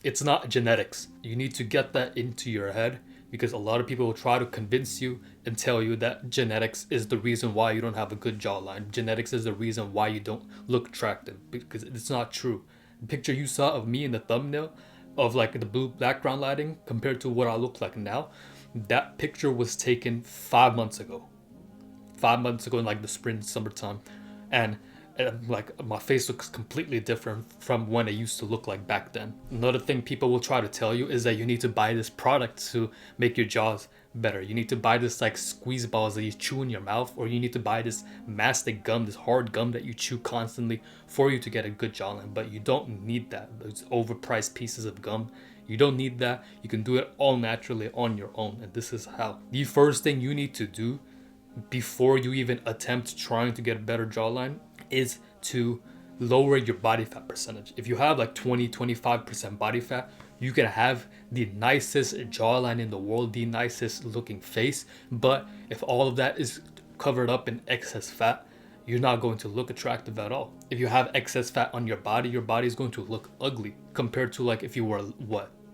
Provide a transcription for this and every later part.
It's not genetics. You need to get that into your head, because a lot of people will try to convince you and tell you that genetics is the reason why you don't have a good jawline. Genetics is the reason why you don't look attractive, because it's not true. The picture you saw of me in the thumbnail of like the blue background lighting compared to what I look like now, that picture was taken 5 months ago. 5 months ago in like the spring, summertime. And like my face looks completely different from when it used to look like back then. Another thing people will try to tell you is that you need to buy this product to make your jaws better. You need to buy this like squeeze balls that you chew in your mouth, or you need to buy this mastic gum, this hard gum that you chew constantly for you to get a good jawline. But you don't need that. Those overpriced pieces of gum, you don't need that. You can do it all naturally on your own, and this is how. The first thing you need to do before you even attempt trying to get a better jawline is to lower your body fat percentage. If you have like 20-25% body fat, you can have the nicest jawline in the world, the nicest looking face, but if all of that is covered up in excess fat, you're not going to look attractive at all. If you have excess fat on your body is going to look ugly compared to like if you were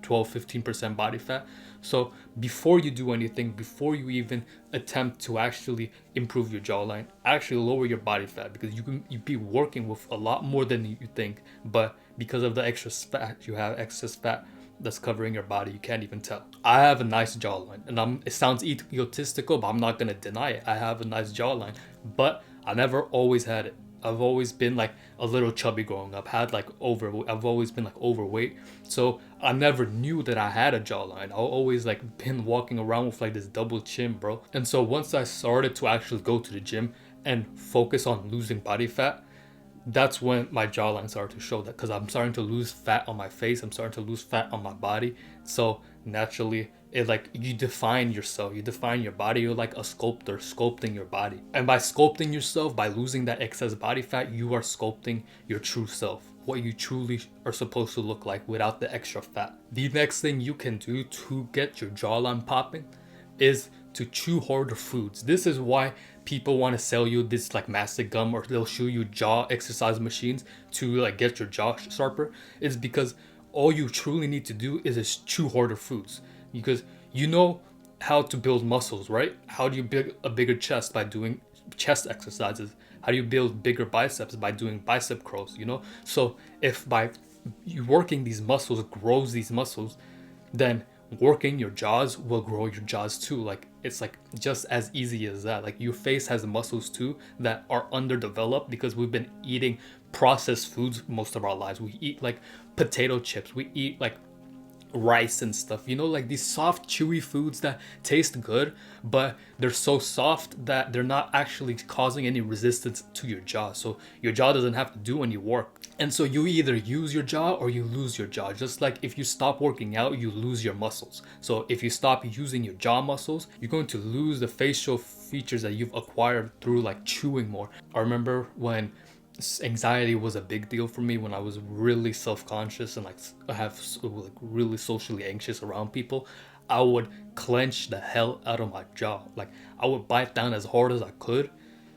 12-15% body fat. So before you do anything, before you even attempt to actually improve your jawline, actually lower your body fat, because you be working with a lot more than you think, but because of the extra fat, you have excess fat that's covering your body, you can't even tell. I have a nice jawline, and it sounds egotistical, but I'm not gonna deny it. I have a nice jawline, but I never always had it. I've always been like a little chubby growing up. I've always been like overweight. So I never knew that I had a jawline. I always like been walking around with like this double chin, bro. And so once I started to actually go to the gym and focus on losing body fat, that's when my jawline started to show that, because I'm starting to lose fat on my face. I'm starting to lose fat on my body. So naturally, it like you define yourself, you define your body. You're like a sculptor sculpting your body, and by sculpting yourself, by losing that excess body fat, you are sculpting your true self, what you truly are supposed to look like without the extra fat. The next thing you can do to get your jawline popping is to chew harder foods. This is why people want to sell you this like mastic gum, or they'll show you jaw exercise machines to like get your jaw sharper. It's because all you truly need to do is just chew harder foods, because you know how to build muscles, right? How do you build a bigger chest? By doing chest exercises. How do you build bigger biceps? By doing bicep curls, you know? So if by you working these muscles grows these muscles, then working your jaws will grow your jaws too. Like it's like just as easy as that. Like your face has muscles too that are underdeveloped because we've been eating processed foods most of our lives. We eat like potato chips, we eat like rice and stuff, you know, like these soft chewy foods that taste good, but they're so soft that they're not actually causing any resistance to your jaw, so your jaw doesn't have to do any work. And so you either use your jaw or you lose your jaw. Just like if you stop working out, you lose your muscles. So if you stop using your jaw muscles, you're going to lose the facial features that you've acquired through like chewing more. I remember when anxiety was a big deal for me, when I was really self-conscious and like I have like really socially anxious around people, I would clench the hell out of my jaw. Like I would bite down as hard as I could,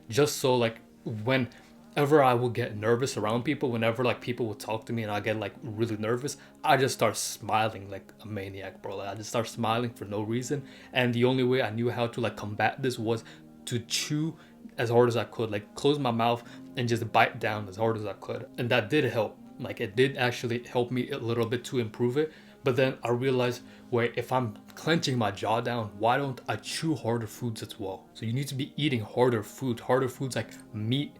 just so like whenever I would get nervous around people, whenever like people would talk to me and I get like really nervous, I just start smiling like a maniac, bro. Like I just start smiling for no reason. And the only way I knew how to like combat this was to chew as hard as I could, like close my mouth and just bite down as hard as I could. And that did help. Like it did actually help me a little bit to improve it. But then I realized, wait, if I'm clenching my jaw down, why don't I chew harder foods as well? So you need to be eating harder foods like meat,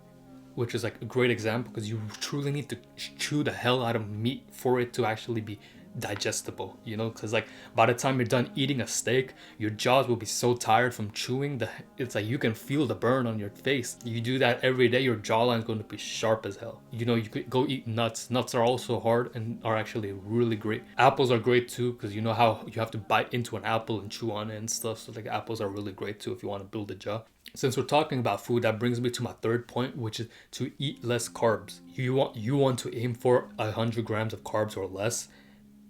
which is like a great example, because you truly need to chew the hell out of meat for it to actually be digestible, you know, because like by the time you're done eating a steak, your jaws will be so tired from chewing that it's like you can feel the burn on your face. You do that every day, your jawline is going to be sharp as hell. You know, you could go eat nuts. Nuts are also hard and are actually really great. Apples are great too, because you know how you have to bite into an apple and chew on it and stuff. So like apples are really great too if you want to build a jaw. Since we're talking about food, that brings me to my third point, which is to eat less carbs. You want to aim for 100 grams of carbs or less.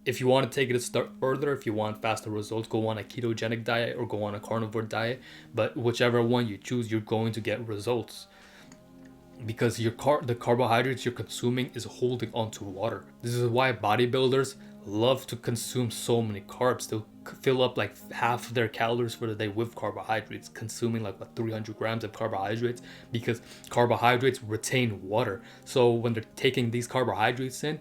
If you want to take it a step further, if you want faster results, go on a ketogenic diet or go on a carnivore diet. But whichever one you choose, you're going to get results, because the carbohydrates you're consuming is holding onto water. This is why bodybuilders love to consume so many carbs. They'll fill up like half of their calories for the day with carbohydrates, consuming like what, 300 grams of carbohydrates, because carbohydrates retain water. So when they're taking these carbohydrates in,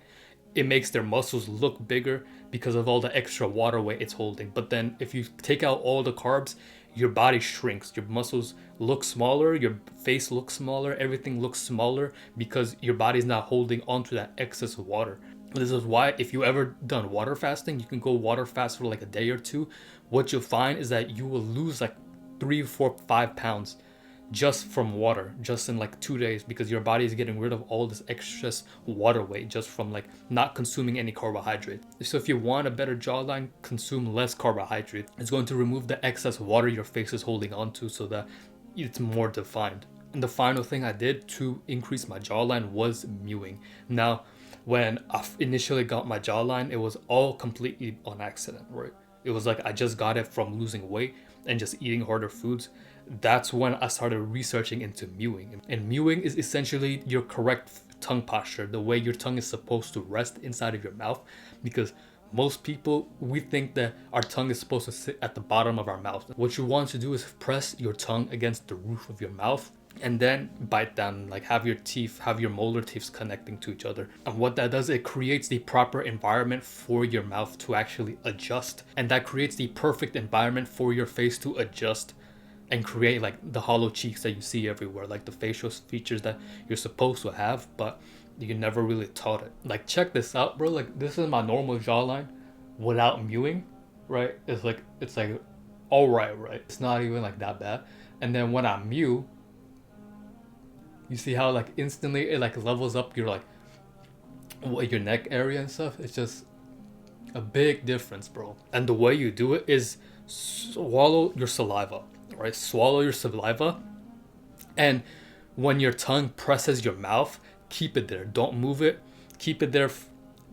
it makes their muscles look bigger because of all the extra water weight it's holding. But then if you take out all the carbs, your body shrinks, your muscles look smaller, your face looks smaller, everything looks smaller because your body's not holding onto that excess water. This is why if you ever done water fasting, you can go water fast for like a day or two. What you'll find is that you will lose like 3, 4, 5 pounds just from water, just in like 2 days, because your body is getting rid of all this excess water weight just from like not consuming any carbohydrate. So if you want a better jawline, consume less carbohydrate. It's going to remove the excess water your face is holding onto so that it's more defined. And the final thing I did to increase my jawline was mewing. Now, when I initially got my jawline, it was all completely on accident, right? It was like I just got it from losing weight and just eating harder foods. That's when I started researching into mewing. And mewing is essentially your correct tongue posture, the way your tongue is supposed to rest inside of your mouth. Because most people, we think that our tongue is supposed to sit at the bottom of our mouth. What you want to do is press your tongue against the roof of your mouth and then bite down, like have your molar teeth connecting to each other. And what that does, it creates the proper environment for your mouth to actually adjust. And that creates the perfect environment for your face to adjust and create like the hollow cheeks that you see everywhere, like the facial features that you're supposed to have, but you never really taught it. Like, check this out, bro. Like, this is my normal jawline without mewing, right? It's like all right. It's not even like that bad. And then when I mew, you see how like instantly it like levels up your your neck area and stuff. It's just a big difference, bro. And the way you do it is swallow your saliva, right? Swallow your saliva, and when your tongue presses your mouth, keep it there. Don't move it. Keep it there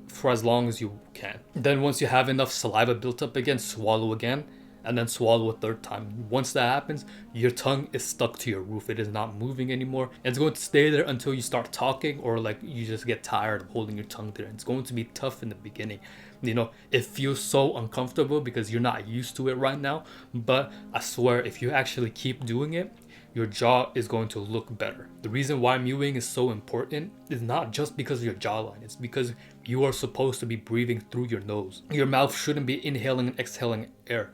for as long as you can. Then once you have enough saliva built up again, swallow again, and then swallow a third time. Once that happens, your tongue is stuck to your roof. It is not moving anymore. It's going to stay there until you start talking, or like you just get tired of holding your tongue there. It's going to be tough in the beginning. You know, it feels so uncomfortable because you're not used to it right now. But I swear, if you actually keep doing it, your jaw is going to look better. The reason why mewing is so important is not just because of your jawline. It's because you are supposed to be breathing through your nose. Your mouth shouldn't be inhaling and exhaling air,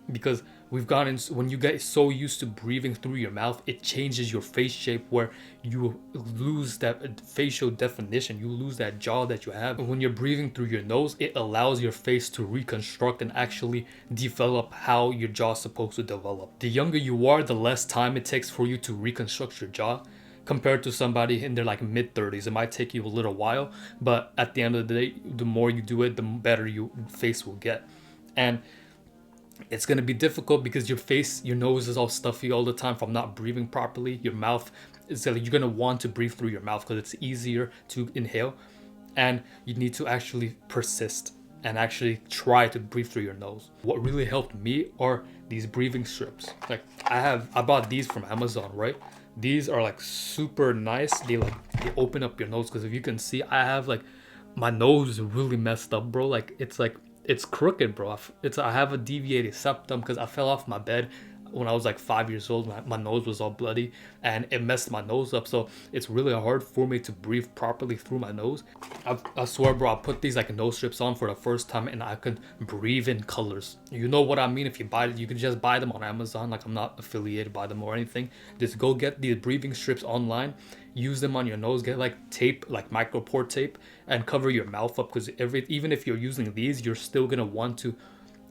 because when you get so used to breathing through your mouth, it changes your face shape where you lose that facial definition. You lose that jaw that you have. And when you're breathing through your nose, it allows your face to reconstruct and actually develop how your jaw's supposed to develop. The younger you are, the less time it takes for you to reconstruct your jaw. Compared to somebody in their like mid-30s, it might take you a little while, but at the end of the day, the more you do it, the better your face will get. And it's going to be difficult because your nose is all stuffy all the time from not breathing properly. Your mouth is like, you're going to want to breathe through your mouth because it's easier to inhale, and you need to actually persist and actually try to breathe through your nose. What really helped me are these breathing strips. Like I bought these from Amazon, right? These are like super nice. They open up your nose, because if you can see, I have like my nose is really messed up, bro. It's crooked, bro. I have a deviated septum because I fell off my bed when I was like 5 years old. My nose was all bloody and it messed my nose up. So it's really hard for me to breathe properly through my nose. I swear, bro, I put these like nose strips on for the first time and I could breathe in colors. You know what I mean? If you buy it, you can just buy them on Amazon. Like, I'm not affiliated by them or anything. Just go get these breathing strips online. Use them on your nose. Get like tape, like micropore tape, and cover your mouth up, because even if you're using these, you're still gonna want to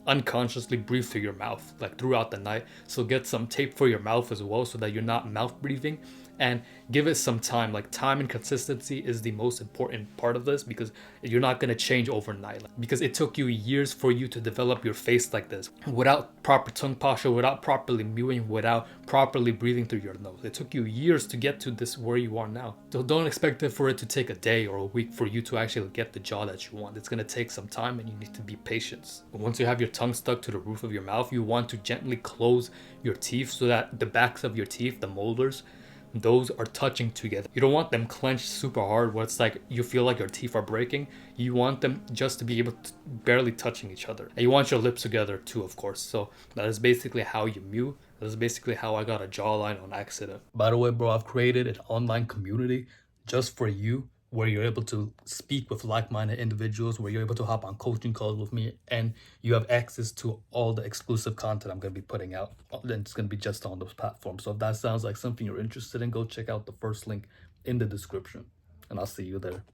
unconsciously breathe through your mouth like throughout the night. So get some tape for your mouth as well, so that you're not mouth breathing, and give it some time. Like, time and consistency is the most important part of this, because you're not going to change overnight, because it took you years for you to develop your face like this without proper tongue posture, without properly mewing, without properly breathing through your nose. It took you years to get to this where you are now. So don't expect it for it to take a day or a week for you to actually get the jaw that you want. It's going to take some time, and you need to be patient. Once you have your tongue stuck to the roof of your mouth, you want to gently close your teeth so that the backs of your teeth, the molars, those are touching together. You don't want them clenched super hard where it's like you feel like your teeth are breaking. You want them just to be able to barely touching each other. And you want your lips together too, of course. So that is basically how you mew. That is basically how I got a jawline on accident. By the way, bro, I've created an online community just for you where you're able to speak with like-minded individuals, where you're able to hop on coaching calls with me, and you have access to all the exclusive content I'm going to be putting out. Then it's going to be just on those platforms. So if that sounds like something you're interested in, go check out the first link in the description, and I'll see you there.